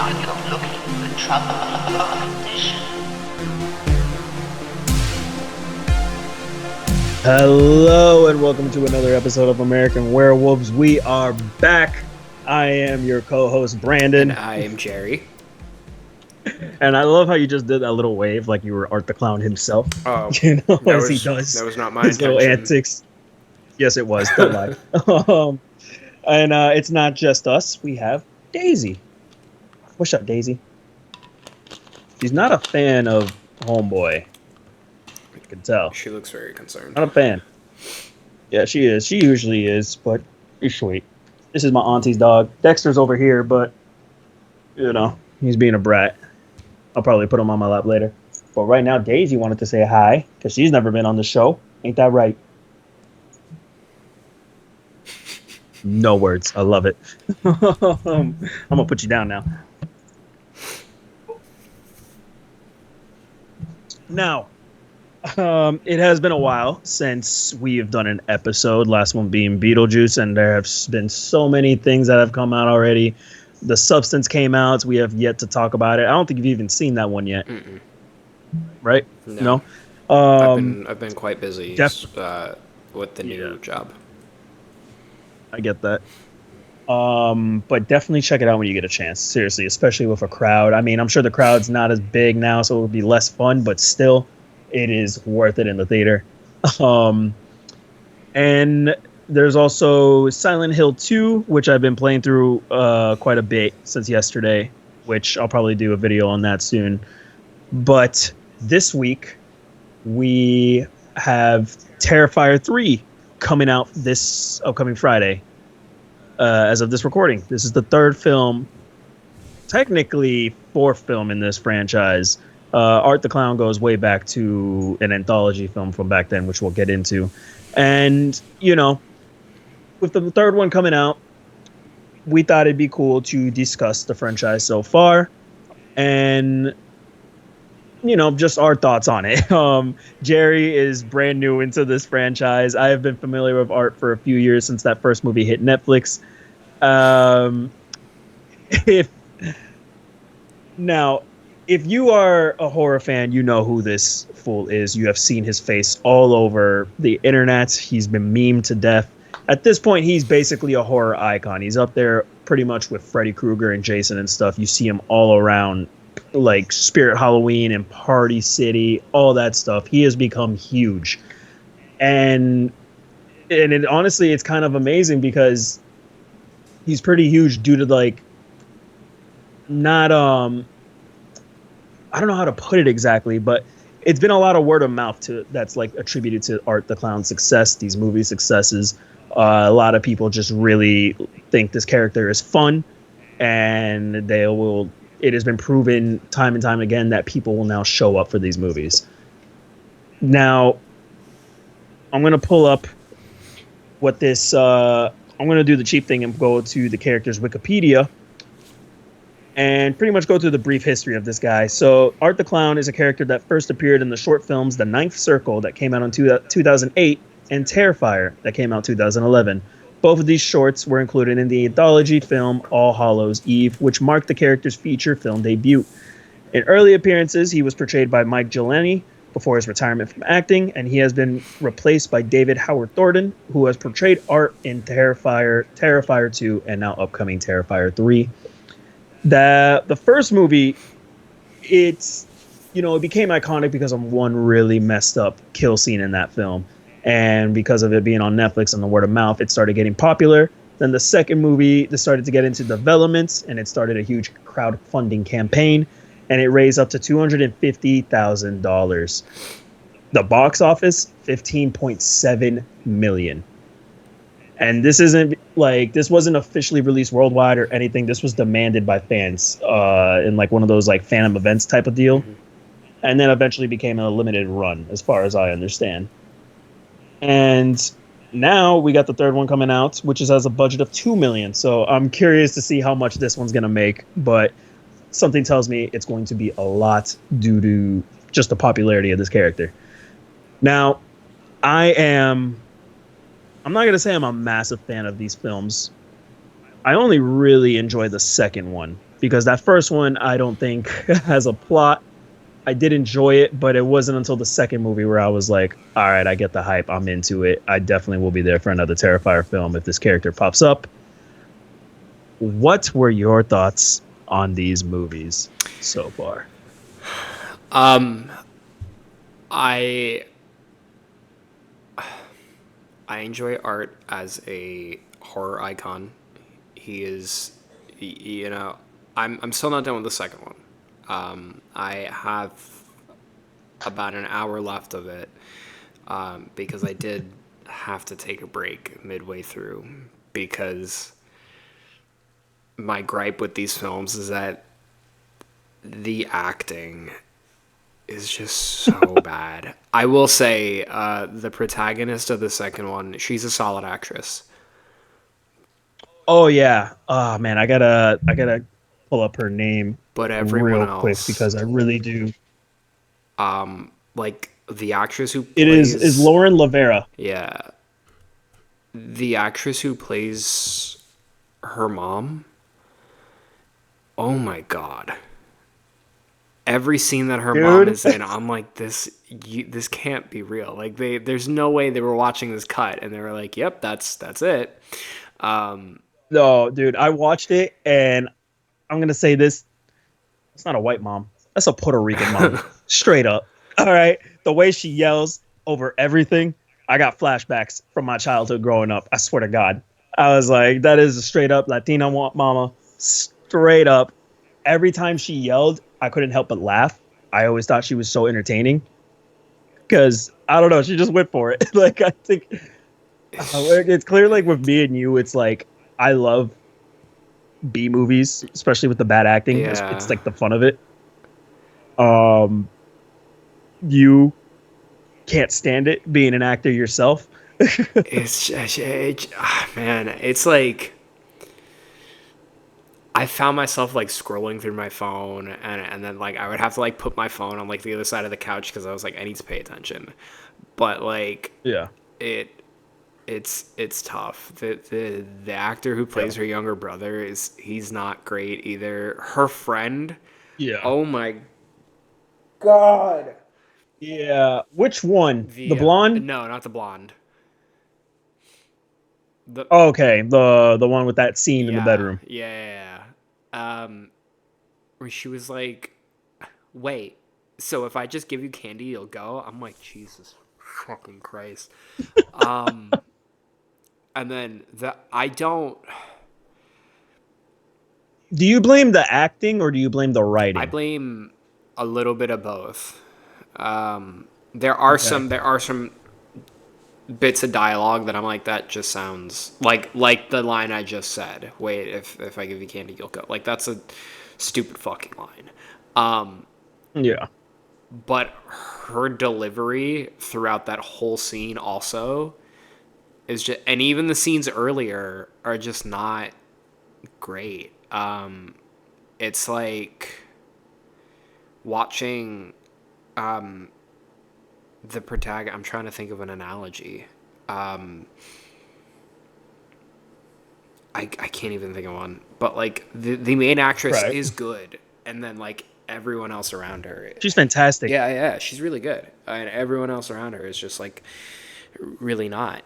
Now you're looking for trouble condition. Hello and welcome to another episode of American Werewolves. We are back. I am your co-host Brandon. And I am Jerry. And I love how you just did that little wave like you were Art the Clown himself. Oh, You know, as he that does was not my his intention. little antics. Yes, it was. Don't lie. And it's not just us. We have Daisy. What's up, Daisy? She's not a fan of Homeboy. You can tell. She looks very concerned. Not a fan. Yeah, she is. She usually is, but she's sweet. This is my auntie's dog. Dexter's over here, but, you know, he's being a brat. I'll probably put him on my lap later. But right now, Daisy wanted to say hi, because she's never been on the show. Ain't that right? No words. I love it. I'm going to put you down now. Now, it has been a while since we have done an episode, last one being Beetlejuice, and there have been so many things that have come out already. The Substance came out. We have yet to talk about it. I don't think you've even seen that one yet. Mm-mm. Right? No. I've been quite busy with the new job. I get that. But definitely check it out when you get a chance. Seriously, especially with a crowd. I mean, I'm sure the crowd's not as big now, so it would be less fun, but still, it is worth it in the theater. And there's also Silent Hill 2, which I've been playing through quite a bit since yesterday, which I'll probably do a video on that soon. But this week, we have Terrifier 3 coming out this upcoming Friday. As of this recording, this is the third film, technically fourth film in this franchise. Art the Clown goes way back to an anthology film from back then, which we'll get into. And, you know, with the third one coming out, we thought it'd be cool to discuss the franchise so far and, you know, just our thoughts on it. Jerry is brand new into this franchise. I have been familiar with Art for a few years since that first movie hit Netflix. If you are a horror fan, you know who this fool is. You have seen his face all over the internet. He's been memed to death. At this point, he's basically a horror icon. He's up there pretty much with Freddy Krueger and Jason and stuff. You see him all around, like Spirit Halloween and Party City, all that stuff. He has become huge. And honestly, it's kind of amazing because he's pretty huge due to, like, not, I don't know how to put it exactly, but it's been a lot of word of mouth that's like attributed to Art the Clown's success, these movie successes. A lot of people just really think this character is fun, and it has been proven time and time again that people will now show up for these movies. Now, I'm going to pull up what this, I'm going to do the cheap thing and go to the character's Wikipedia and pretty much go through the brief history of this guy. So Art the Clown is a character that first appeared in the short films The Ninth Circle that came out in 2008 and Terrifier that came out 2011. Both of these shorts were included in the anthology film All Hallows Eve, which marked the character's feature film debut. In early appearances, he was portrayed by Mike Gillani before his retirement from acting, and he has been replaced by David Howard Thornton, who has portrayed Art in Terrifier 2, and now upcoming Terrifier 3. The first movie, it became iconic because of one really messed up kill scene in that film. And because of it being on Netflix and the word of mouth, it started getting popular. Then the second movie, they started to get into development, and it started a huge crowdfunding campaign, and it raised up to $250,000. The box office, $15.7 million. And this wasn't officially released worldwide or anything. This was demanded by fans in like one of those like Phantom events type of deal. Mm-hmm. And then eventually became a limited run, as far as I understand. And now we got the third one coming out, which has a budget of $2 million. So I'm curious to see how much this one's going to make. But something tells me it's going to be a lot due to just the popularity of this character. Now, I'm not going to say I'm a massive fan of these films. I only really enjoy the second one. because that first one I don't think has a plot. I did enjoy it, but it wasn't until the second movie where I was like, all right, I get the hype. I'm into it. I definitely will be there for another Terrifier film if this character pops up. What were your thoughts on these movies so far? I enjoy Art as a horror icon. He is, you know, I'm still not done with the second one. I have about an hour left of it because I did have to take a break midway through because my gripe with these films is that the acting is just so bad. I will say the protagonist of the second one, she's a solid actress. Oh yeah. Oh man, I gotta pull up her name But everyone real quick else, because I really do. like the actress who It is plays, Lauren Lavera. yeah, the actress who plays her mom. Oh my god. Every scene that her mom Dude. is in, I'm like, this can't be real. Like there's no way they were watching this cut and they were like, "Yep, that's it." No, dude, I watched it and I'm gonna say this. It's not a white mom. That's a Puerto Rican mom. Straight up. All right. The way she yells over everything, I got flashbacks from my childhood growing up. I swear to God. I was like, that is a straight up Latina mama. Straight up. Every time she yelled, I couldn't help but laugh. I always thought she was so entertaining. Because, I don't know, she just went for it. Like, I think it's clear, like, with me and you, it's like, I love B movies, especially with the bad acting. It's Yeah. like the fun of it. You can't stand it being an actor yourself. Man, it's like I found myself like scrolling through my phone and then like I would have to like put my phone on like the other side of the couch because I was like I need to pay attention. But like Yeah. it it's tough. The actor who plays her younger brother he's not great either. Her friend, Yeah. oh my god. Yeah. Which one? The The blonde? no, not the blonde. The Oh, okay. The one with that scene in the yeah, bedroom. yeah, yeah. Where she was like, "Wait, so if I just give you candy, you'll go?" I'm like, Jesus fucking Christ. And then I don't. Do you blame the acting or do you blame the I writing? blame a little bit of both. There are Okay. some bits of dialogue that I'm like that just sounds like the line I just said. Wait, if I give you candy, you'll go. Like that's a stupid fucking line. Yeah. But her delivery throughout that whole scene also is just, and even the scenes earlier are just not great. It's like watching the protagonist. I'm trying to think of an analogy. I can't even think of one. But like the main actress Right. is good, and then like everyone else around her. She's fantastic. Yeah, she's really good, and everyone else around her is just like really not.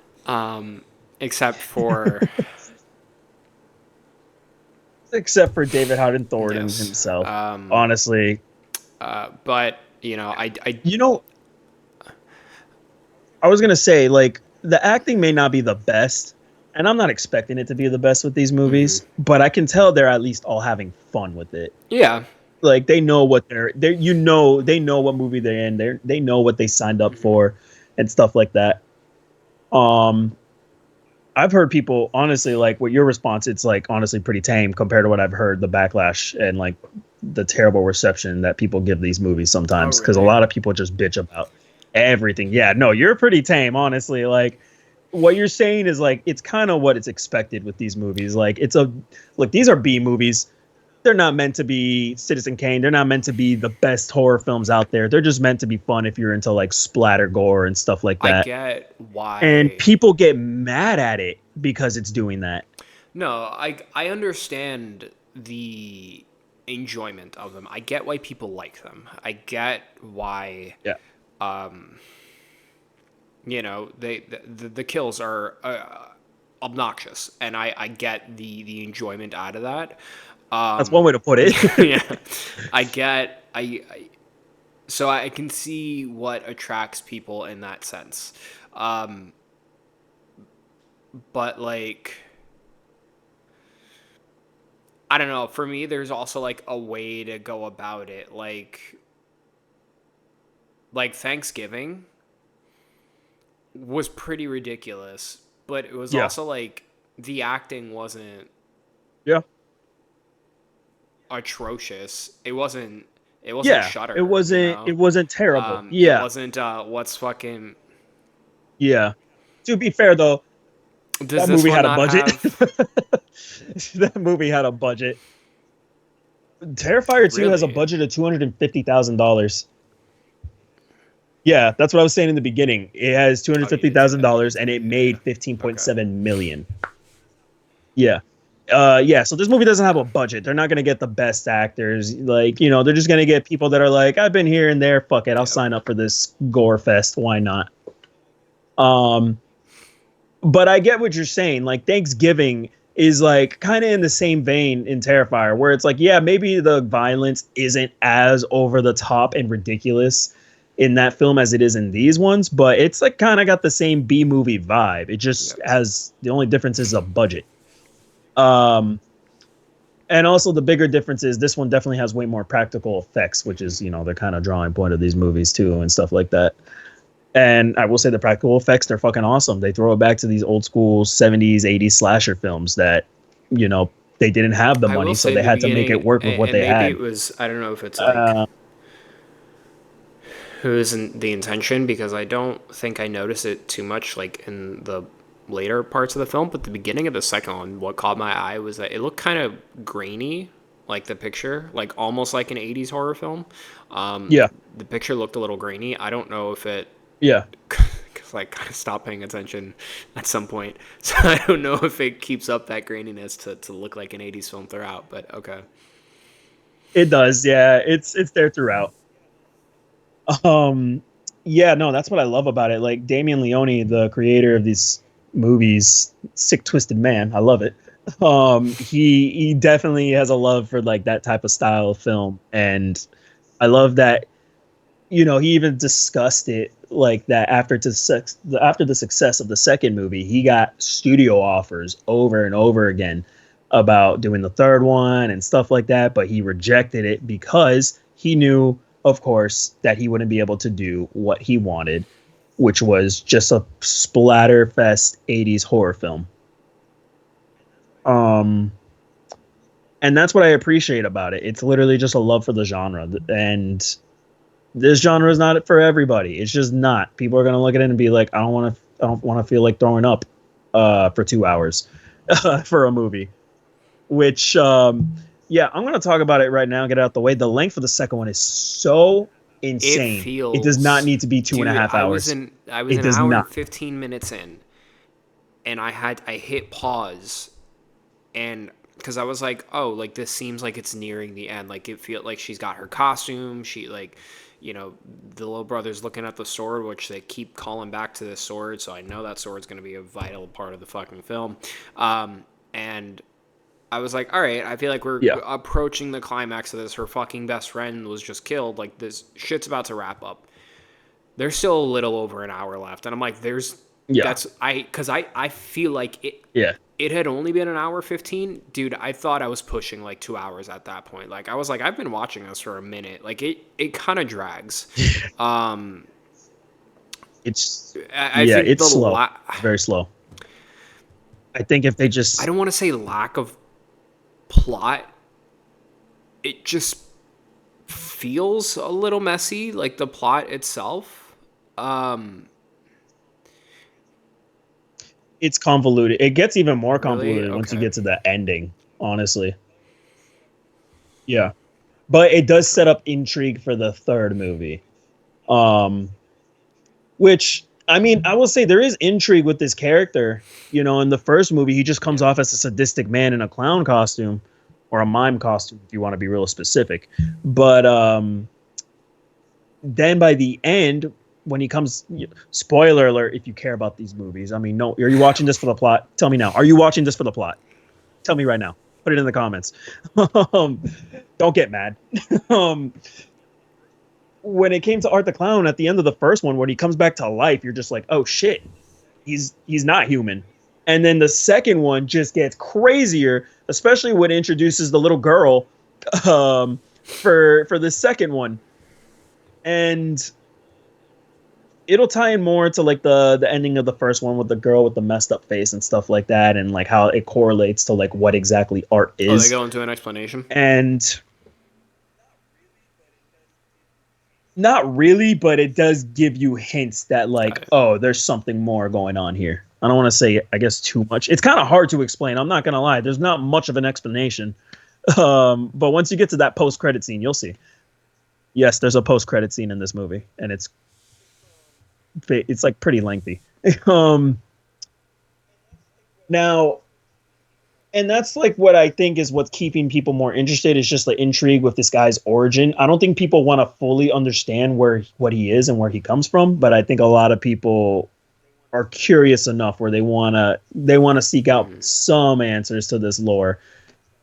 Except for Except for David Howden Thornton yes. himself. Honestly. But you know, I You know, I was gonna say, like, the acting may not be the best, and I'm not expecting it to be the best with these movies, but I can tell they're at least all having fun with it. yeah. Like they know what they're you know they know what movie they're in. They know what they signed up for and stuff like that. Um I've heard people honestly like what your response, it's like honestly pretty tame compared to what I've heard the backlash and like the terrible reception that people give these movies sometimes, because a Really? lot of people just bitch about everything. Yeah, no, you're pretty tame, honestly. Like what you're saying is like it's kind of what it's expected with these movies. Like it's a look, these are B movies. They're not meant to be Citizen Kane. They're not meant to be the best horror films out there. They're just meant to be fun if you're into like splatter gore and stuff like I that. get And why. people get mad at it because it's doing that. No, I understand the enjoyment of them. I get why people like them. I get why Yeah. the kills are obnoxious, and I get the enjoyment out of that. That's one way to put it. Yeah, I get so I can see what attracts people in that sense. But like, I don't know, for me there's also like a way to go about it. Like Thanksgiving was pretty ridiculous, but it was Yeah. also like the acting wasn't Yeah. atrocious. It wasn't Yeah. Shudder, It wasn't. It wasn't terrible. It Yeah. wasn't what's fucking. Yeah. To be fair though, Does that this movie one had a not budget. have That movie had a budget. Terrifier 2 has a Really? budget of $250,000. Yeah, that's what I was saying in the beginning. It has two hundred Oh, you fifty did say thousand that. dollars, and it made Yeah. 15.7 million. Yeah, yeah. So this movie doesn't have a budget. They're not gonna get the best actors. Like, they're just gonna get people that are like, I've been here and there. Fuck it, I'll sign up for this gore fest. Why not? But I get what you're saying. Like Thanksgiving is like kind of in the same vein in Terrifier, where it's like, yeah, maybe the violence isn't as over the top and ridiculous in that film as it is in these ones, but it's like kind of got the same B movie vibe. It just has, the only difference is a budget. And also the bigger difference is this one definitely has way more practical effects, which is, the kind of drawing point of these movies too and stuff like that. And I will say the practical effects, they're fucking awesome. They throw it back to these old school 70s, 80s slasher films that, they didn't have the I money, will so say they the had to make it beginning, work with what and they maybe had. it was, I don't know if it's like it wasn't the intention, because I don't think I noticed it too much like in the later parts of the film, but the beginning of the second one, what caught my eye was that it looked kind of grainy, like the picture, like almost like an 80s horror film. Yeah, The picture looked a little grainy. I don't know if it yeah. because I kind of stopped paying attention at some point, so I don't know if it keeps up that graininess to look like an 80s film throughout, but okay. It does, yeah. It's there throughout. Yeah, no, that's what I love about it. Like Damien Leone, the creator of these movies, sick twisted man. I love it. He definitely has a love for like that type of style of film, and I love that. He even discussed it like that after the success of the second movie, he got studio offers over and over again about doing the third one and stuff like that, but he rejected it because he knew, of course, that he wouldn't be able to do what he wanted, which was just a splatterfest 80s horror film. And that's what I appreciate about it. It's literally just a love for the genre, and this genre is not for everybody. It's just not. People are gonna look at it and be like, I don't want to feel like throwing up for 2 hours for a movie. Which yeah, I'm gonna talk about it right now. Get it out the way. The length of the second one is so insane. It does not need to be 2.5 hours. I was It an does hour not. and 15 minutes in, and I hit pause, and because I was like, oh, like this seems like it's nearing the end. Like it feels like she's got her costume. She like, the little brother's looking at the sword, which they keep calling back to the sword. So I know that sword's going to be a vital part of the fucking film. And I was like, all right, I feel like we're approaching the climax of this. Her fucking best friend was just killed. Like this shit's about to wrap up. There's still a little over an hour left. And I'm like, because I feel like it. Yeah. It had only been an hour 15. Dude, I thought I was pushing like 2 hours at that point. Like I was like, I've been watching this for a minute. Like it kind of drags. It's I think it's slow. It's very slow. I think if they just, I don't want to say lack of plot. It just feels a little messy, like the plot itself. it's convoluted. It gets even more convoluted Really? once you Okay. get to the ending, honestly. Yeah. But it does set up intrigue for the third movie. Which, I mean, I will say there is intrigue with this character. In the first movie, he just comes off as a sadistic man in a clown costume. or a mime costume if you want to be real specific. But then by the end, when he comes, spoiler alert if you care about these movies. I mean, no, are you watching this for the plot? Tell me now. Are you watching this for the plot? Tell me right now. Put it in the comments. Don't get mad. When it came to Art the Clown at the end of the first one, when he comes back to life, you're just like, oh shit, he's not human. And then the second one just gets crazier, especially when it introduces the little girl for the second one. And it'll tie in more to like the ending of the first one with the girl with the messed up face and stuff like that, and like how it correlates to like what exactly art is. Oh, they go into an explanation? And not really, but it does give you hints that like, oh, there's something more going on here. I don't want to say, I guess, too much. It's kind of hard to explain. I'm not going to lie. There's not much of an explanation. But once you get to that post-credit scene, you'll see. Yes, there's a post-credit scene in this movie, and it's like pretty lengthy. Now, and that's like what I think is what's keeping people more interested, is just the intrigue with this guy's origin. I don't think people want to fully understand what he is and where he comes from, but I think a lot of people are curious enough where they want to seek out some answers to this lore.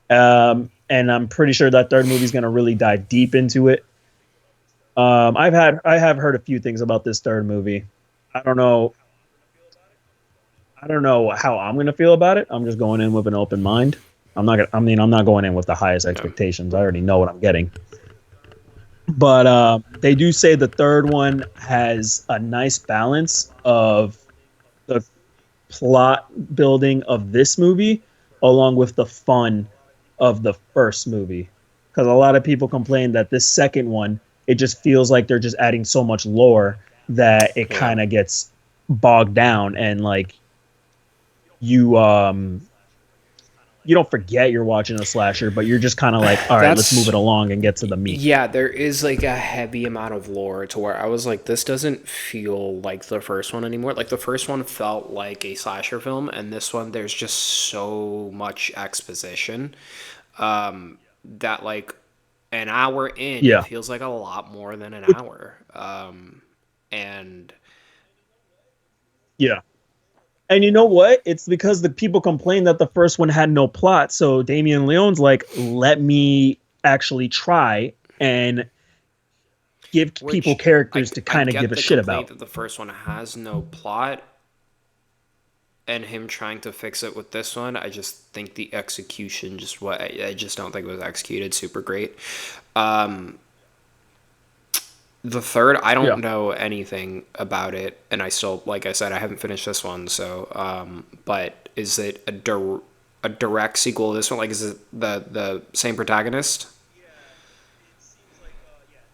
And I'm pretty sure that third movie is going to really dive deep into it. I have heard a few things about this third movie. I don't know how I'm going to feel about it. I'm just going in with an open mind. I'm not going in with the highest expectations. I already know what I'm getting. But they do say the third one has a nice balance of the plot building of this movie along with the fun of the first movie. Because a lot of people complain that this second one, it just feels like they're just adding so much lore that it kind of gets bogged down, and like you don't forget you're watching a slasher, but you're just kind of like, all right, let's move it along and get to the meat. Yeah, there is like a heavy amount of lore to where I was like, this doesn't feel like the first one anymore. Like the first one felt like a slasher film, and this one there's just so much exposition that like an hour in, it feels like a lot more than an hour. And yeah. And you know what? It's because the people complained that the first one had no plot. So Damien Leone's like, let me actually try and give people characters to kind of give a shit about. That the first one has no plot, and him trying to fix it with this one, I just think the execution I just don't think it was executed super great. The third, I don't know anything about it, and I still, like I said, I haven't finished this one. So, but is it a direct sequel to this one? Like, is it the same protagonist?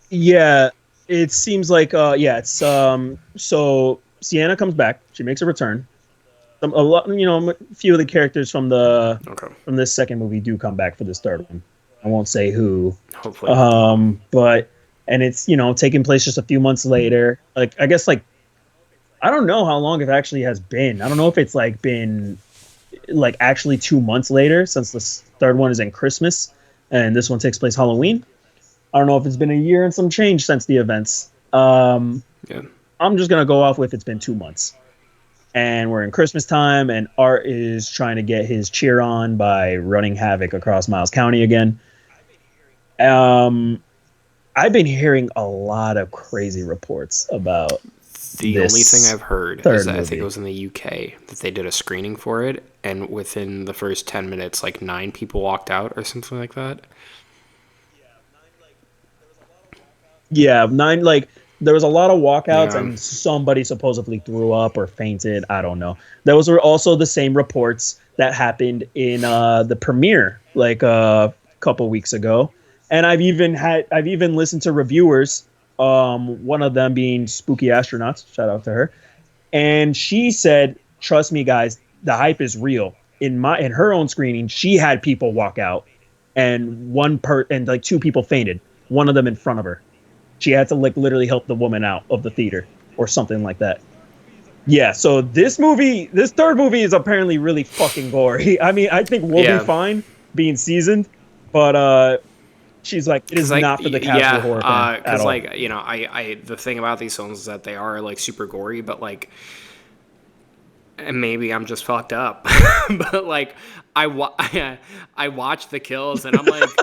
Yeah, it seems like it's so Sienna comes back. She makes a return. A few of the characters from this second movie do come back for this third one. I won't say who. Hopefully. But. And it's, taking place just a few months later. Like, I guess, like, I don't know how long it actually has been. I don't know if it's, like, been, like, actually 2 months later, since the third one is in Christmas, and this one takes place Halloween. I don't know if it's been a year and some change since the events. I'm just going to go off with it's been 2 months. And we're in Christmas time, and Art is trying to get his cheer on by running havoc across Miles County again. I've been hearing a lot of crazy reports about the only thing I've heard is that I think it was in the UK that they did a screening for it, and within the first 10 minutes, like 9 people walked out or something like that. Yeah, 9, like, there was a lot of walkouts, and somebody supposedly threw up or fainted. I don't know. Those were also the same reports that happened in the premiere, like, a couple weeks ago. And I've even listened to reviewers, one of them being Spooky Astronauts, shout out to her. And she said, trust me, guys, the hype is real. In her own screening, she had people walk out, and like 2 people fainted, one of them in front of her. She had to like literally help the woman out of the theater or something like that. Yeah, so this third movie is apparently really fucking gory. I mean, I think we'll be fine being seasoned. But she's like, it Cause is not for the casual horror fan at cause all. like I the thing about these films is that they are like super gory, but like, and maybe I'm just fucked up, but like I watch the kills and I'm like,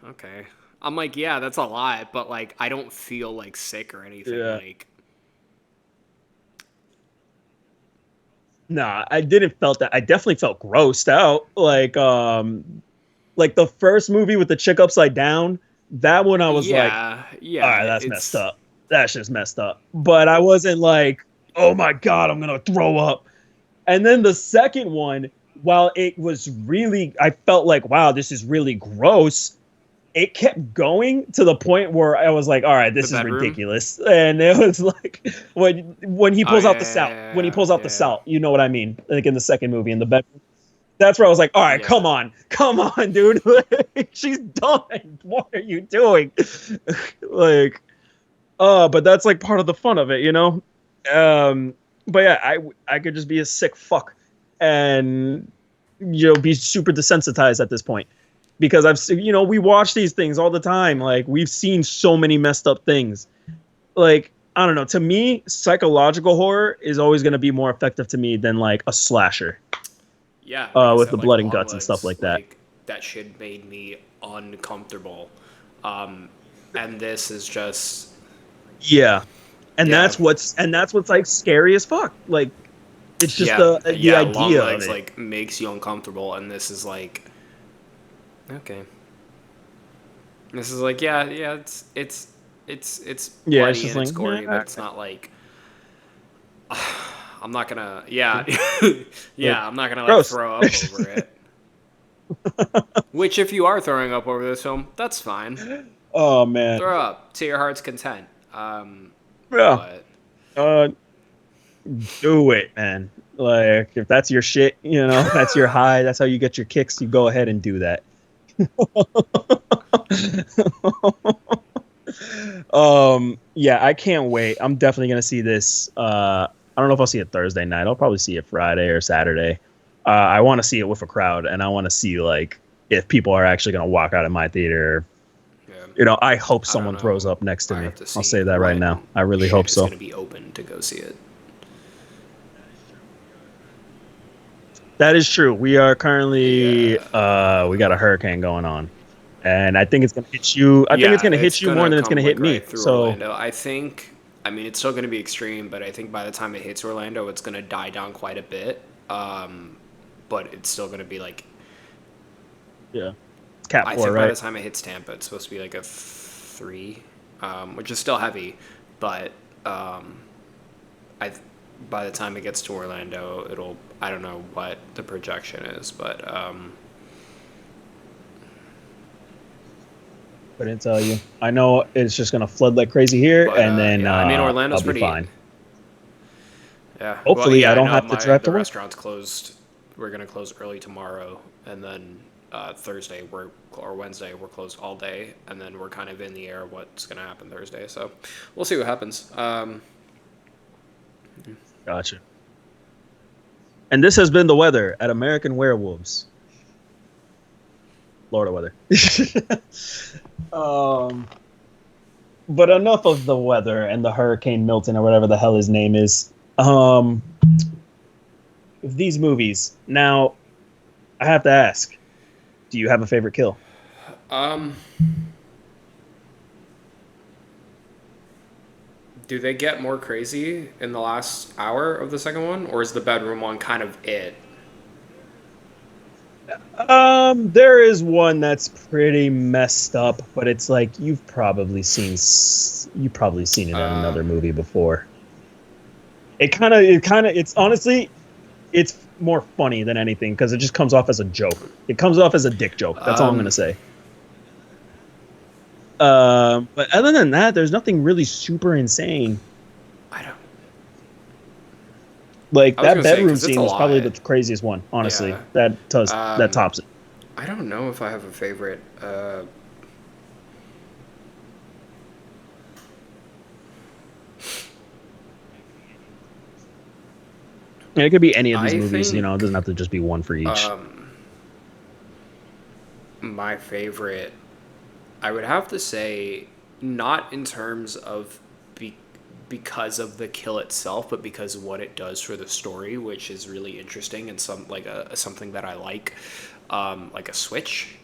okay, I'm like, yeah, that's a lot, but like I don't feel like sick or anything. Yeah. Like, Nah, I didn't felt that. I definitely felt grossed out. Like the first movie with the chick upside down, that one I was like, yeah, all yeah, right, that's messed it's up. That's just messed up. But I wasn't like, oh my God, I'm gonna throw up. And then the second one, while it was really, I felt like, wow, this is really gross. It kept going to the point where I was like, all right, the this is bedroom. ridiculous. And it was like when he Oh pulls out yeah, the salt, when he yeah, pulls out the yeah, salt, you know what I mean? Like in the second movie in the bedroom. That's where I was like, all right, yeah. come on, dude. She's done. What are you doing? Like, but that's like part of the fun of it, you know? Um, but yeah, I could just be a sick fuck and be super desensitized at this point because we watch these things all the time. Like we've seen so many messed up things. Like I don't know. To me, psychological horror is always going to be more effective to me than like a slasher Yeah, like I with said, the like blood and long guts and stuff legs, like that. like that shit made me uncomfortable. Um, and this is just, Yeah, and yeah, that's what's like scary as fuck. Like it's just yeah, the yeah. Long idea of legs it. like makes you uncomfortable, and this is like, okay, this is like, yeah, yeah. It's Yeah, it's bloody just and it's like gory, but yeah, it's not like I'm not gonna, yeah, like yeah. I'm not gonna like gross. throw up over it. Which, if you are throwing up over this film, that's fine. Oh man, Throw up to your heart's content. yeah. But Uh, do it, man. Like if that's your shit, that's your high. That's how you get your kicks. You go ahead and do that. Yeah, I can't wait. I'm definitely gonna see this. I don't know if I'll see it Thursday night. I'll probably see it Friday or Saturday. I want to see it with a crowd, and I want to see like if people are actually gonna walk out of my theater. yeah, I hope I don't someone throws know. up next to I me. have to I'll see say that right now. when I really shit hope is so. gonna be open to go see it. That is true. We are currently Yeah, we got a hurricane going on. And I think it's gonna hit you. I think it's yeah. gonna It's hit you more gonna than it's gonna come hit like me. right through So Orlando. I think. I mean, it's still gonna be extreme, but I think by the time it hits Orlando, it's gonna die down quite a bit. But it's still gonna be like. yeah, it's Cat I Four, think by the right? time it hits Tampa, it's supposed to be like a 3, which is still heavy, but I by the time it gets to Orlando, it'll I don't know what the projection is, but Couldn't tell you. I know it's just gonna flood like crazy here, and then yeah, I mean I'll Orlando's be pretty. fine. Yeah, well, Hopefully, yeah, I I don't know have to drive the to work. restaurant's closed. We're gonna close early tomorrow, and then Thursday or Wednesday we're closed all day, and then we're kind of in the air what's gonna happen Thursday. So we'll see what happens. Gotcha. And this has been the weather at American Werewolves. Florida weather. um, but enough of the weather and the Hurricane Milton or whatever the hell his name is. These movies. Now, I have to ask: do you have a favorite kill? Um, do they get more crazy in the last hour of the second one, or is the bedroom one kind of it? There is one that's pretty messed up, but it's like you've probably seen it in another Um, movie before. It's honestly, it's more funny than anything because it just comes off as a joke. It comes off as a dick joke. That's all I'm gonna um, say. But other than that, there's nothing really super insane. I don't. Like I was that gonna say bedroom because it's a scene was probably lot. the craziest one, honestly. Yeah. That Um, tops it. I don't know if I have a favorite. Yeah, it could be any of these I movies. It think. doesn't have to just be one for each. Um, My favorite, I would have to say, not in terms of be, because of the kill itself, but because of what it does for the story, which is really interesting and something that I like a switch,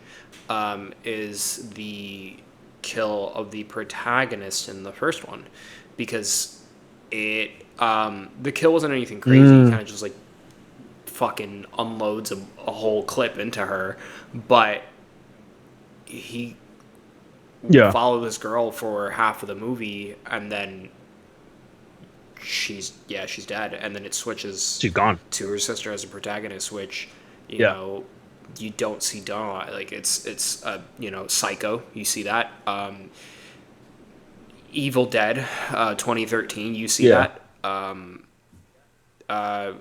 is the kill of the protagonist in the first one, because it the kill wasn't anything crazy. He kind of just like fucking unloads a whole clip into her, but he Yeah. followed this girl for half of the movie, and then she's dead, and then it switches She's gone. to her sister as a protagonist, which you Yeah. know you don't see done a lot. Like it's Psycho, you see that. Evil Dead, 2013, you see Yeah. that.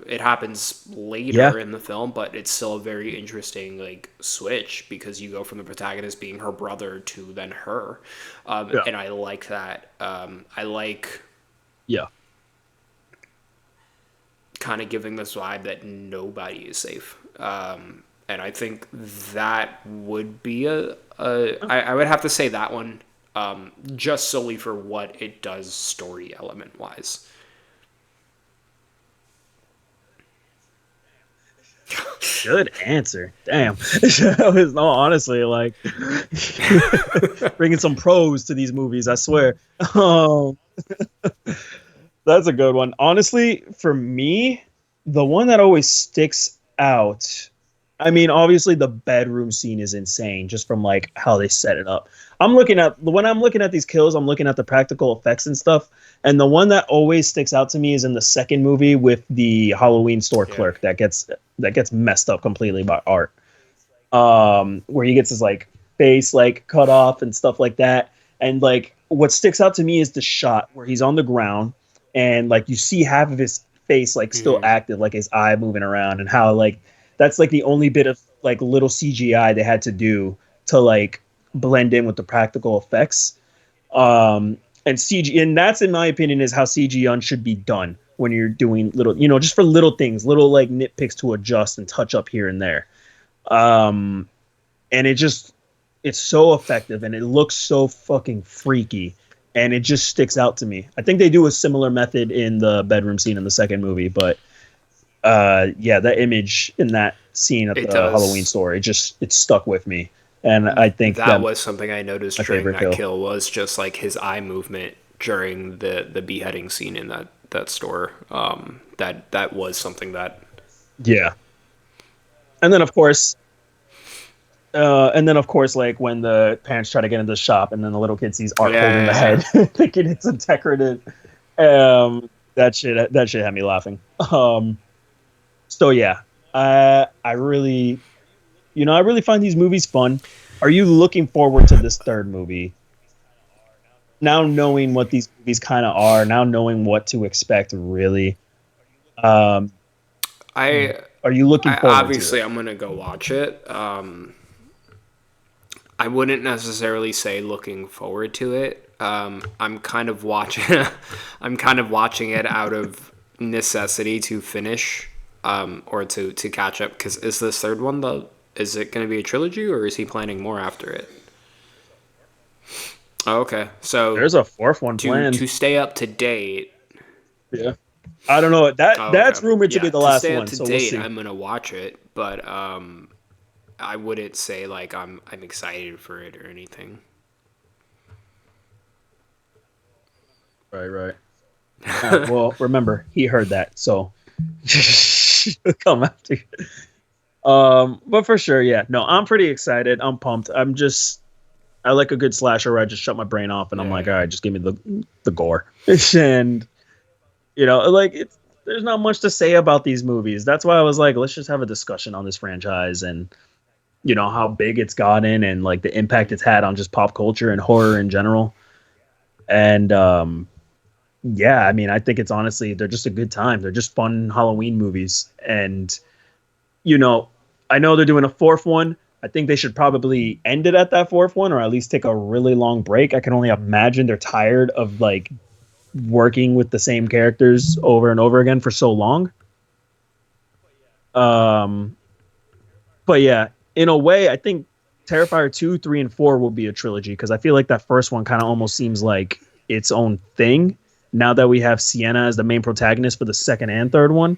It happens Yeah. later in the film, but it's still a very interesting like switch, because you go from the protagonist being her brother to then her, Yeah. and I like that. I like Yeah. kind of giving this vibe that nobody is safe, and I think that would be I would have to say that one, just solely for what it does story element wise. Good answer. Damn. That was no, honestly, like bringing some pros to these movies. I swear. Um, that's a good one. Honestly, for me, the one that always sticks out. I mean, obviously, the bedroom scene is insane, just from like how they set it up. When I'm looking at these kills, I'm looking at the practical effects and stuff. And the one that always sticks out to me is in the second movie with the Halloween store Yeah. clerk that gets messed up completely by art. Where he gets his like face like cut off and stuff like that. And like what sticks out to me is the shot where he's on the ground and like you see half of his face like still Mhm. active, like his eye moving around, and how like that's like the only bit of like little CGI they had to do to like blend in with the practical effects. And CG, and that's in my opinion is how CG on should be done when you're doing little, just for little things, little like nitpicks to adjust and touch up here and there. Um, and it's so effective and it looks so fucking freaky and it just sticks out to me. I think they do a similar method in the bedroom scene in the second movie, but yeah, that image in that scene at It the Halloween does. store, it stuck with me, and I think That that was something I noticed my during favorite that kill. kill, was just like his eye movement during the beheading scene in that store. That was something that Yeah, and then of course. Like when the parents try to get into the shop, and then the little kid sees Art holding the yeah. head, thinking it's a decorative. That shit had me laughing. So yeah, I really, I really find these movies fun. Are you looking forward to this third movie? Now knowing what these movies kind of are, now knowing what to expect, really, um, I are you looking I forward to obviously it? I'm gonna go watch it. I wouldn't necessarily say looking forward to it. I'm kind of watching. I'm kind of watching it out of necessity to finish, or to catch up. Because is this third one the? Is it going to be a trilogy, or is he planning more after it? Oh, okay, so There's a fourth one to planned. stay up to date. Yeah, I don't know. That Oh, okay, that's rumored to be yeah, the to last stay up one, to so we'll date, see. I'm gonna watch it, but I wouldn't say like I'm excited for it or anything. Right, right. All right. Well, remember, he heard that, so come after you. But for sure, yeah. No, I'm pretty excited. I'm pumped. I like a good slasher where I just shut my brain off and I'm like, all Yeah. right, just give me the gore. And like there's not much to say about these movies. That's why I was like, let's just have a discussion on this franchise and how big it's gotten and like the impact it's had on just pop culture and horror in general. And yeah, I mean, I think it's honestly they're just a good time. They're just fun Halloween movies, and you know, I know they're doing a fourth one. I think they should probably end it at that fourth one, or at least take a really long break. I can only imagine they're tired of like working with the same characters over and over again for so long. Um, but yeah, in a way, I think. Terrifier 2, 3, and 4 will be a trilogy because I feel like that first one kind of almost seems like its own thing. Now that we have Sienna as the main protagonist for the second and third one,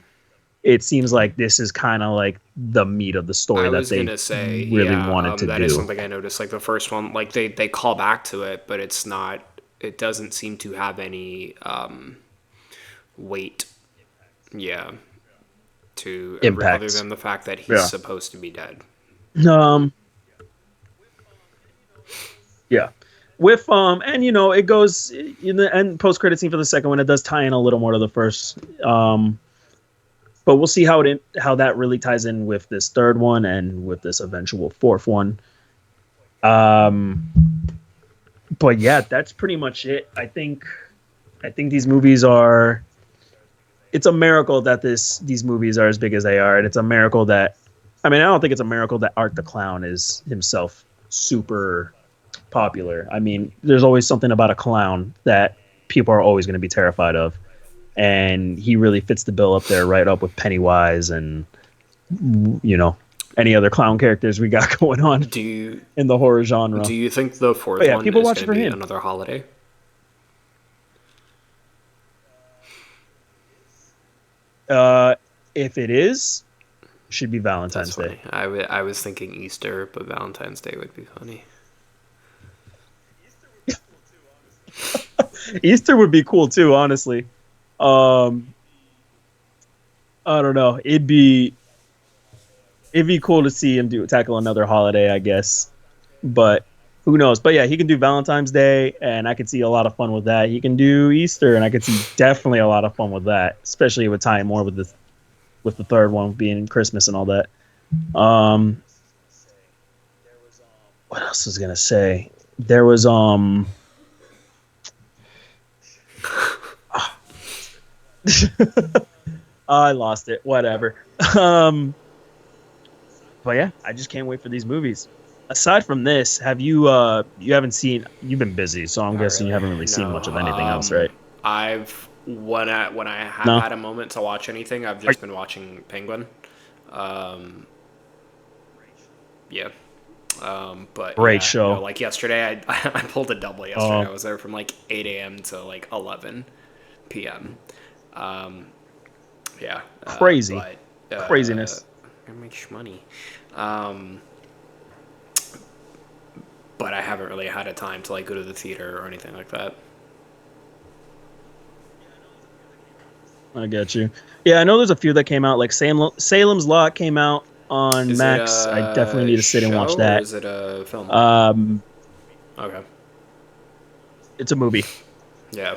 it seems like this is kind of like the meat of the story I that was they gonna say, really yeah, wanted to that is do. something I noticed. Like the first one, like they call back to it, but it's not. It doesn't seem to have any weight. Yeah, to other Impacts. than the fact that he's Yeah. supposed to be dead. Um. Yeah. With and it goes in the end post credit scene for the second one. It does tie in a little more to the first. But we'll see how that really ties in with this third one and with this eventual fourth one. Um, but yeah, that's pretty much it. I think these movies are. It's a miracle that these movies are as big as they are, and it's a miracle that. I mean, I don't think it's a miracle that Art the Clown is himself super popular. I mean, there's always something about a clown that people are always going to be terrified of, and he really fits the bill up there, right up with Pennywise and any other clown characters we got going on Do you in the horror genre. do you think the fourth But yeah, one people is watch going it to for be him. another holiday? If it is, should be Valentine's That's Day. funny. I was thinking Easter, but Valentine's Day would be funny. Easter would be cool too, honestly. Um, I don't know. It'd be cool to see him tackle another holiday, I guess. But who knows? But yeah, he can do Valentine's Day, and I could see a lot of fun with that. He can do Easter, and I could see definitely a lot of fun with that, especially with tying more with the third one being Christmas and all that. Um, what else was I gonna say? There was I lost it. Whatever. Um, but yeah, I just can't wait for these movies. Aside from this, you haven't seen you've been busy, so I'm Not guessing you really. haven't really seen No. much of anything else, right? I've when I have No. had a moment to watch anything, I've just been watching Penguin. Um, yeah. But Great yeah, show. like yesterday, I pulled a double yesterday. I was there from like 8 a.m. to like 11 p.m. Um, yeah. Crazy. But, Craziness. I make money. Um, but I haven't really had a time to like go to the theater or anything like that. I get you. Yeah, I know there's a few that came out. Like Salem's Lot came out on Is it Max. I definitely need a to sit and watch show or that. is it a film? Um, Okay. it's a movie. Yeah.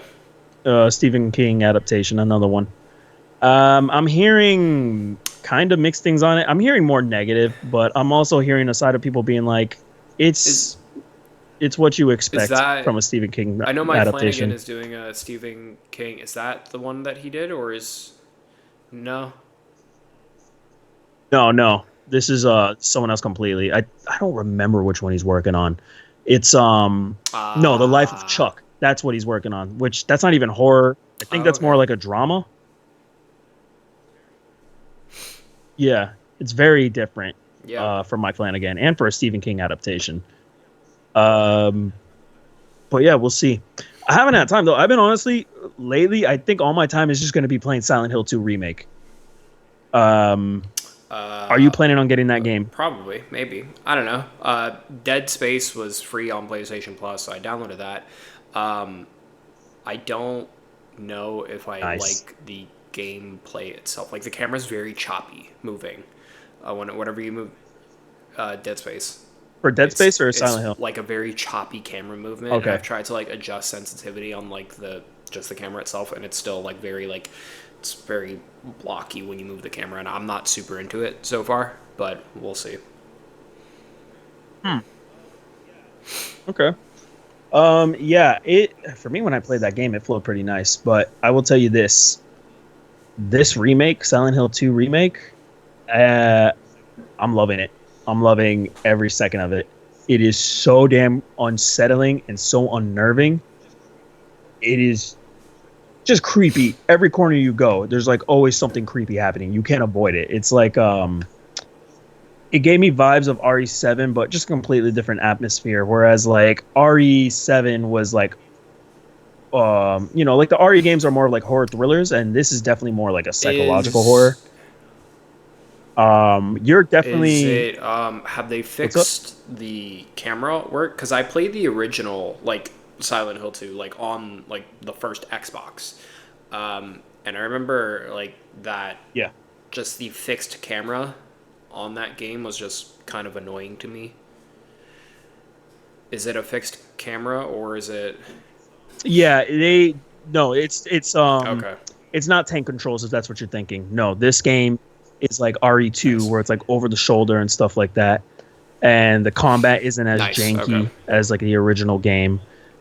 Stephen King adaptation, another one. I'm hearing kind of mixed things on it. I'm hearing more negative, but I'm also hearing a side of people being like, Is it's what you is expect that? from a Stephen King I know Mike Flanagan adaptation. is doing a Stephen King. Is that the one that he did, or is no? No, no, this is someone else completely. I don't remember which one he's working on. It's no, The Life of Ah. Chuck. That's what he's working on. Which that's not even horror. I think Oh, that's more okay. like a drama. Yeah, it's very different Yeah. for Mike Flanagan and for a Stephen King adaptation. Um, but yeah, we'll see. I haven't had time though. I've been honestly lately. I think all my time is just going to be playing Silent Hill 2 remake. Um, are you planning on getting that game? Probably, maybe. I don't know. Dead Space was free on PlayStation Plus, so I downloaded that. Um, I don't know if I Nice. like the gameplay itself. Like the camera's very choppy moving. Whenever you move, Dead Space. For Dead Space or Silent Hill? It's like a very choppy camera movement. And Okay. I've tried to like adjust sensitivity on like just the camera itself, and it's still like very like it's very blocky when you move the camera, and I'm not super into it so far, but we'll see. Okay. Yeah, it for me when I played that game, it flowed pretty nice. But I will tell you this remake, Silent Hill 2 remake, I'm loving it. I'm loving every second of it. It is so damn unsettling and so unnerving. It is just creepy. Every corner you go, there's like always something creepy happening. You can't avoid it. It's like It gave me vibes of RE7, but just a completely different atmosphere. Whereas like RE7 was like, like the RE games are more like horror thrillers, and this is definitely more like a psychological horror. Is You're is definitely it have they what's up? fixed the camera work? Because I played the original like Silent Hill 2 like on like the first Xbox. And I remember like that Yeah. just the fixed camera on that game was just kind of annoying to me. Is it a fixed camera or is it Yeah, they no, okay? it's not tank controls if that's what you're thinking. No, this game is like RE2 Nice, where it's like over the shoulder and stuff like that. And the combat isn't as nice. Okay. janky as like the original game.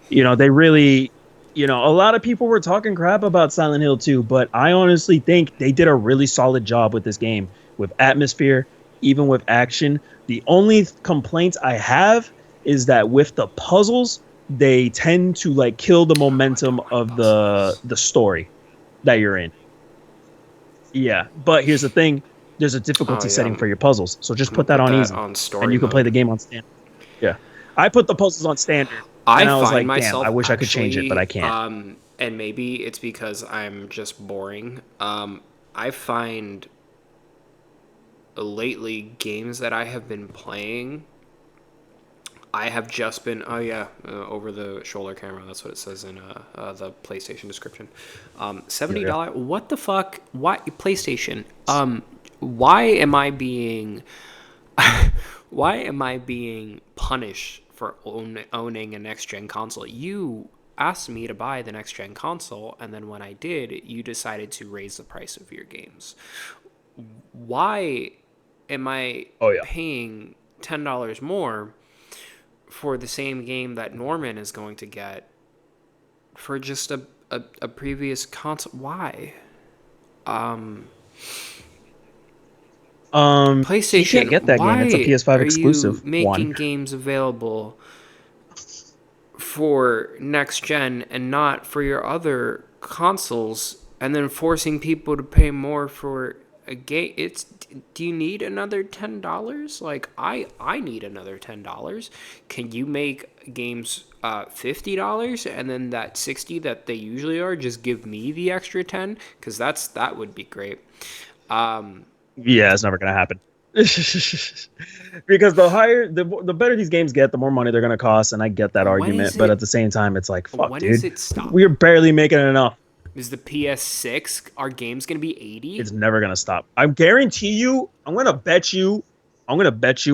They really, a lot of people were talking crap about Silent Hill 2, but I honestly think they did a really solid job with this game, with atmosphere, even with action. The only complaints I have is that with the puzzles, they tend to like kill the Oh, I momentum don't like of the puzzles. the story that you're in. Yeah, but here's the thing: there's a Oh difficulty yeah, setting for your puzzles, so just I'm gonna put that put on that easy, on and story you can play mode. the game on standard. Yeah, I put the puzzles on standard, I and I was find like, damn, I myself wish I could change it, but I actually, can't. and maybe it's because I'm just boring. I find lately games that I have been playing, I have just been, oh yeah, over the shoulder camera. That's what it says in the PlayStation description. Yeah, yeah. $70. What the fuck? Why PlayStation? Why am I being why am I being punished for owning a next gen console? You asked me to buy the next gen console, and then when I did, you decided to raise the price of your games. Why am I Oh yeah. paying $10 more for the same game that Norman is going to get for just a previous console? Why? You can't PlayStation, get that game. It's a why PS5 are you exclusive one. making games available for next gen and not for your other consoles and then forcing people to pay more for a game? It's do you need another $10? Like I need another $10. Can you make games $50 and then that 60 that they usually are just give me the extra 10 cuz that would be great. Yeah, it's never gonna happen. Because the better these games get, the more money they're gonna cost, and I get that When argument. is But at it the same time, it's like, fuck, when is dude, it stop? we're barely making enough. Is the PS6 our game's going to be 80? It's never gonna stop. I guarantee you. I'm gonna bet you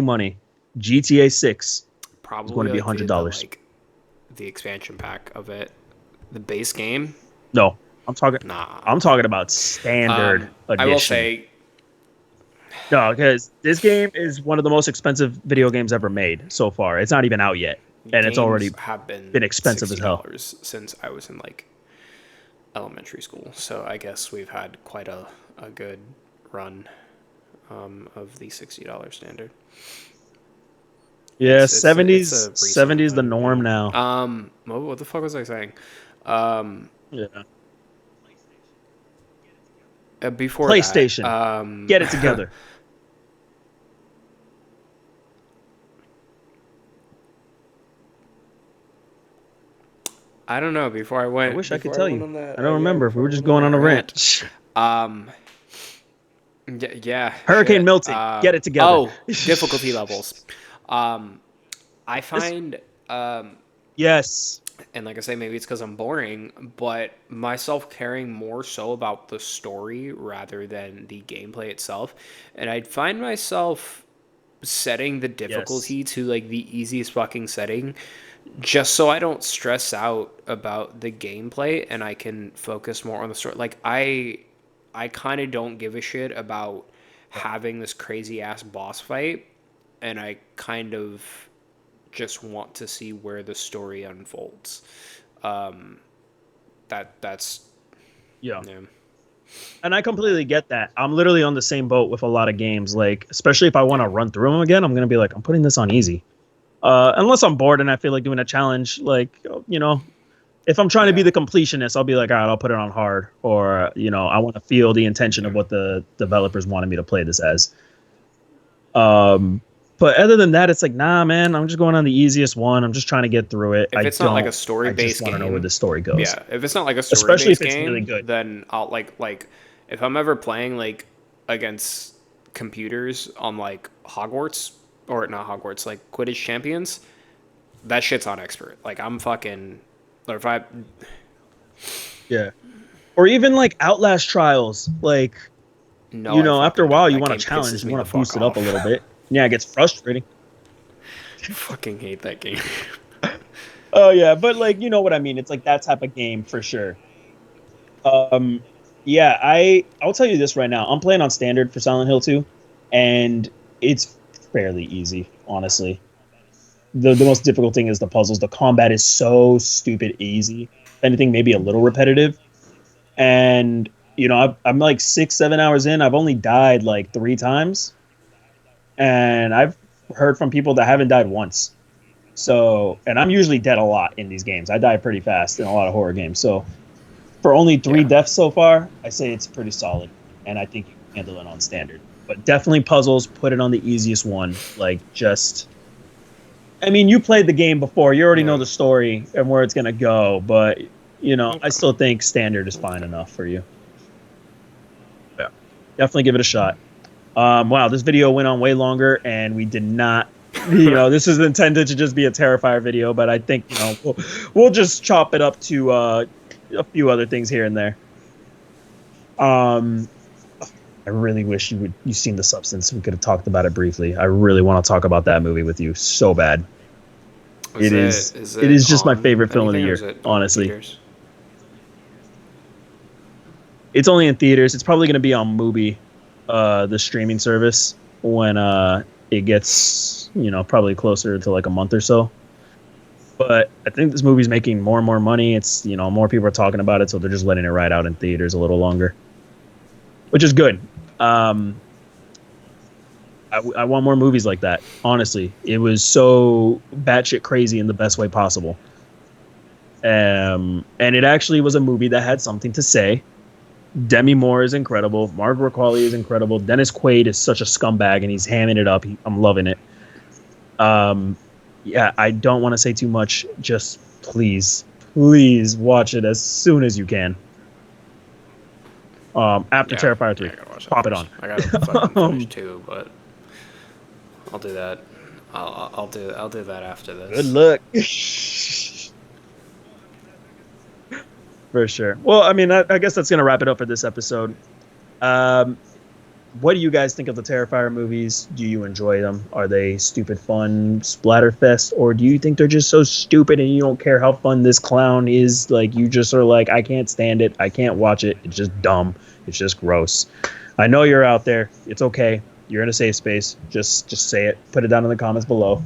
money. GTA 6 is going Probably to be like the $100. like the expansion pack of it. The base game? No, I'm talking. Nah. I'm talking about standard I will edition. say No, because this game is one of the most expensive video games ever made so far. It's not even out yet, and it's games already have been been expensive as hell. $60 since I was in like elementary school. So I guess we've had quite a good run of the $60 standard. Yeah, It's a 70s, recent 70s the thing, norm now. yeah. What the fuck was I saying? Yeah. Before that, PlayStation, get it together. I don't know. I wish I could Before I tell went you. on that, I don't remember if we before were I just went on going that on a rant. rant. Um, yeah, Hurricane shit. Milton, get it together. Oh, difficulty levels. Um, I This- find, yes. and like I say, maybe it's because I'm boring, but myself caring more so about the story rather than the gameplay itself, and I'd find myself setting the Yes. difficulty to like the easiest fucking setting just so I don't stress out about the gameplay and I can focus more on the story. Like I kind of don't give a shit about having this crazy ass boss fight, and I kind of just want to see where the story unfolds. That's Yeah. yeah. And I completely get that. I'm literally on the same boat with a lot of games. Like, especially if I want to Yeah. run through them again, I'm gonna be like, I'm putting this on easy. Unless I'm bored and I feel like doing a challenge, like if I'm trying to be Yeah. the completionist, I'll be like, all right, I'll put it on hard, or I want to feel the intention of Yeah. what the developers wanted me to play this as. But other than that, it's like, nah, man, I'm just going on the easiest one. I'm just trying to get through it. If it's not like a I story-based just want to know where game, the story goes. yeah. If it's not like a Especially story-based if it's really game, good. then I'll like if I'm ever playing like against computers on like Hogwarts or not Hogwarts, like Quidditch Champions, that shit's on expert. Like I'm fucking, or if I, Yeah. Or even like Outlast Trials. Like, no, I after a fucking while, don't. you That want game to challenge, pisses you me want the to boost fuck it up a off. little bit. Yeah, it gets frustrating. I fucking hate that game. Oh yeah, but like you know what I mean. It's like that type of game for sure. Um, yeah, I'll tell you this right now. I'm playing on standard for Silent Hill 2, and it's fairly easy, honestly. The most difficult thing is the puzzles. The combat is so stupid easy. If anything, maybe a little repetitive. And I'm like 6, 7 hours in. I've only died like 3 times, and I've heard from people that haven't died once. So, and I'm usually dead a lot in these games. I die pretty fast in a lot of horror games. So, for only three Yeah. deaths so far, I say it's pretty solid, and I think you can handle it on standard. But definitely puzzles, put it on the easiest one. Like just, I mean, you played the game before, you already know Yeah. the story and where it's gonna go. But I Okay. still think standard is fine enough for you. Yeah, definitely give it a shot. Wow, this video went on way longer, and we did not. This is intended to just be a Terrifier video, but I think we'll just chop it up to a few other things here and there. Um, I really wish you seen The Substance. We could have talked about it briefly. I really want to talk about that movie with you so bad. It is just my favorite film of the anything, or year, is it only in honestly. theaters? It's only in theaters. It's probably going to be on Mubi, the streaming service, when it gets probably closer to like a month or so. But I think this movie's making more and more money. It's more people are talking about it, so they're just letting it ride out in theaters a little longer, which is good. I want more movies like that. Honestly, it was so batshit crazy in the best way possible. And it actually was a movie that had something to say. Demi Moore is incredible. Margaret Qualley is incredible. Dennis Quaid is such a scumbag, and he's hamming it up. I'm loving it. Yeah, I don't want to say too much. Just please watch it as soon as you can. After Terrifier 3, I gotta watch that pop it first. on. I gotta fucking finish 2, but I'll do that. I'll do that after this. Good luck. For sure. Well, I mean, I guess that's gonna wrap it up for this episode. What do you guys think of the Terrifier movies? Do you enjoy them? Are they stupid fun splatterfest, or do you think they're just so stupid and you don't care how fun this clown is? Like you just are like, I can't stand it. I can't watch it. It's just dumb. It's just gross. I know you're out there. It's okay. You're in a safe space. Just say it. Put it down in the comments below.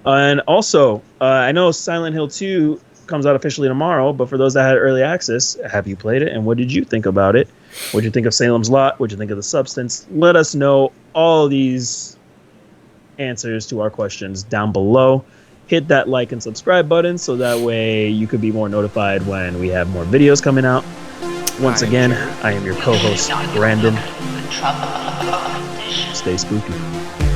And also, I know Silent Hill 2 comes out officially tomorrow, but for those that had early access, have you played it, and what did you think about it? What did you think of Salem's Lot? What did you think of The Substance? Let us know all these answers to our questions down below. Hit that like and subscribe button so that way you could be more notified when we have more videos coming out. Once again, I am your co-host, Brandon. Stay spooky.